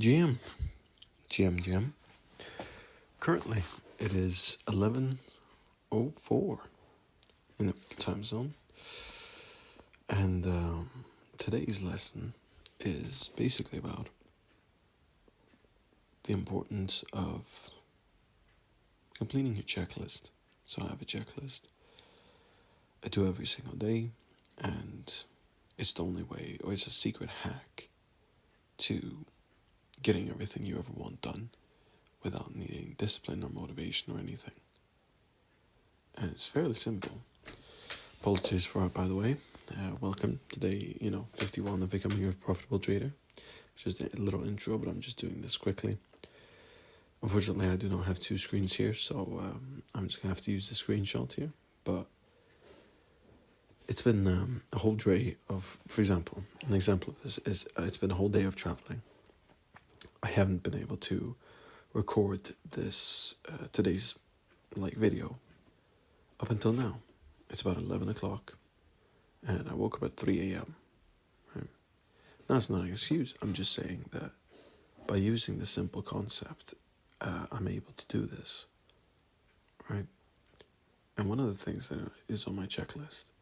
GM. Currently, it is 11:04 in the time zone, and today's lesson is basically about the importance of completing your checklist. So I have a checklist I do every single day, and it's the only way, or it's a secret hack to getting everything you ever want done without needing discipline or motivation or anything. And it's fairly simple. Apologies for it, by the way. Welcome. Today, 51 of becoming a profitable trader. Just a little intro, but I'm just doing this quickly. Unfortunately, I do not have two screens here, so I'm just going to have to use the screenshot here. But it's been a whole day of, for example, an example of this is it's been a whole day of traveling. I haven't been able to record this today's video up until now. It's about 11 o'clock, and I woke up at 3 a.m. Right? Now, it's not an excuse. I'm just saying that by using the simple concept, I'm able to do this, right? And one of the things that is on my checklist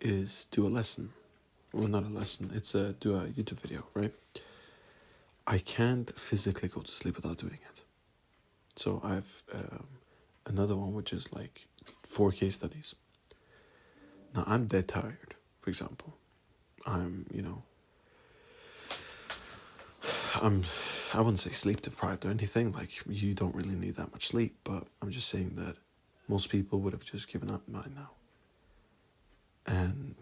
is do a lesson. Well, not a lesson. It's do a YouTube video, right? I can't physically go to sleep without doing it. So I've another one which is like 4 case studies. Now I'm dead tired, for example. I wouldn't say sleep deprived or anything, like you don't really need that much sleep, but I'm just saying that most people would have just given up by now. And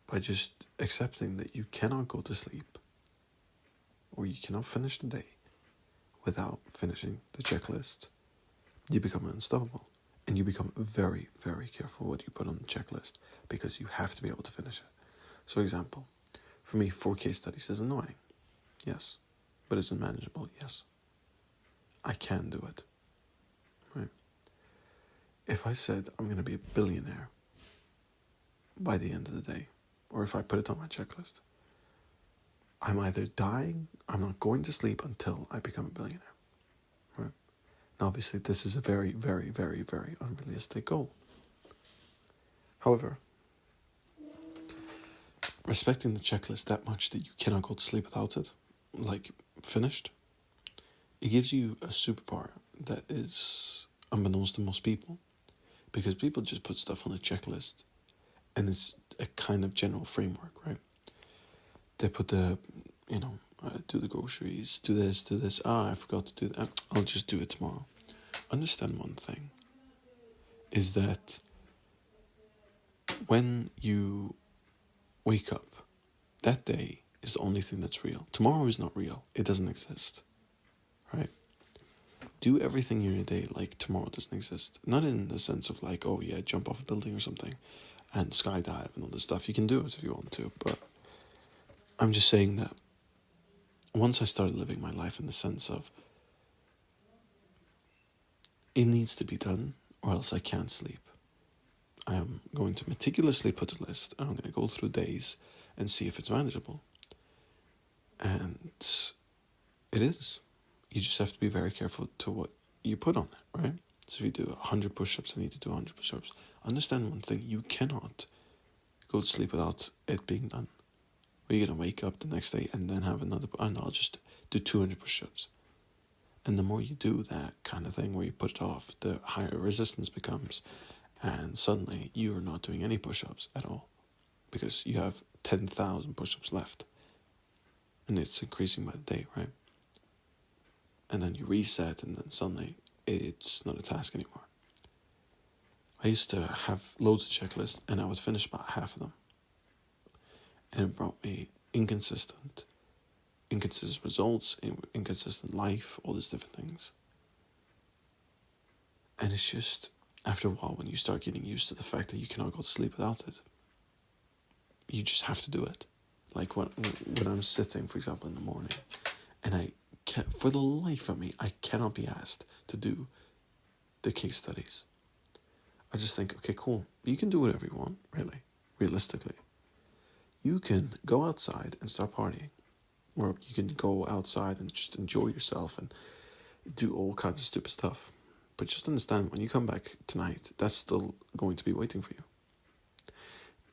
by just accepting that you cannot go to sleep or you cannot finish the day without finishing the checklist, you become unstoppable. And you become very, very careful what you put on the checklist because you have to be able to finish it. So, for example, for me, 4 case studies is annoying. Yes. But is it manageable? Yes. I can do it. Right? If I said I'm going to be a billionaire by the end of the day, or if I put it on my checklist, I'm either dying, I'm not going to sleep until I become a billionaire. Right? Now, obviously, this is a very, very, very, very unrealistic goal. However, respecting the checklist that much that you cannot go to sleep without it, like finished, it gives you a superpower that is unbeknownst to most people. Because people just put stuff on a checklist and it's a kind of general framework, right? They put do the groceries, do this. I forgot to do that. I'll just do it tomorrow. Understand one thing, is that when you wake up, that day is the only thing that's real. Tomorrow is not real. It doesn't exist, right? Do everything in your day like tomorrow doesn't exist. Not in the sense of like, oh yeah, jump off a building or something and skydive and all this stuff. You can do it if you want to, but I'm just saying that once I started living my life in the sense of it needs to be done or else I can't sleep. I am going to meticulously put a list and I'm going to go through days and see if it's manageable. And it is. You just have to be very careful to what you put on it, right? So if you do 100 push-ups, I need to do 100 push-ups. Understand one thing, you cannot go to sleep without it being done. Or you're going to wake up the next day and then have another, and I'll just do 200 push-ups. And the more you do that kind of thing where you put it off, the higher resistance becomes. And suddenly you are not doing any push-ups at all because you have 10,000 push-ups left. And it's increasing by the day, right? And then you reset and then suddenly it's not a task anymore. I used to have loads of checklists and I would finish about half of them. And it brought me inconsistent results, inconsistent life, all these different things. And it's just, after a while, when you start getting used to the fact that you cannot go to sleep without it, you just have to do it. Like when I'm sitting, for example, in the morning, and I can't, for the life of me, I cannot be asked to do the case studies. I just think, okay, cool. You can do whatever you want, really, realistically. You can go outside and start partying. Or you can go outside and just enjoy yourself and do all kinds of stupid stuff. But just understand, when you come back tonight, that's still going to be waiting for you.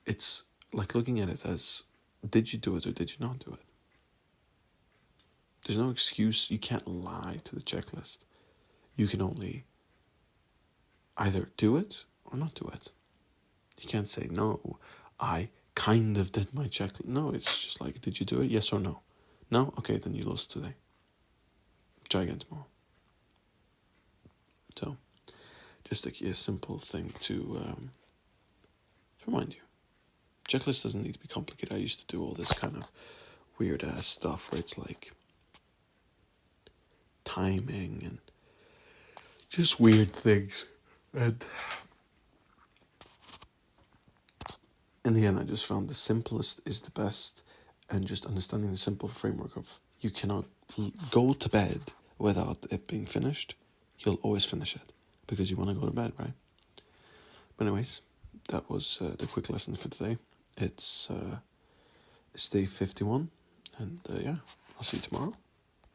It's like looking at it as, did you do it or did you not do it? There's no excuse. You can't lie to the checklist. You can only either do it or not do it. You can't say, no, I kind of did my checklist. No, it's just like, did you do it? Yes or no? No? Okay, then you lost today. Try again tomorrow. So, just a simple thing to remind you. Checklist doesn't need to be complicated. I used to do all this kind of weird ass stuff where it's like timing and just weird things. And in the end, I just found the simplest is the best, and just understanding the simple framework of you cannot go to bed without it being finished. You'll always finish it because you want to go to bed, right? But anyways, that was the quick lesson for today. It's day 51, and yeah, I'll see you tomorrow.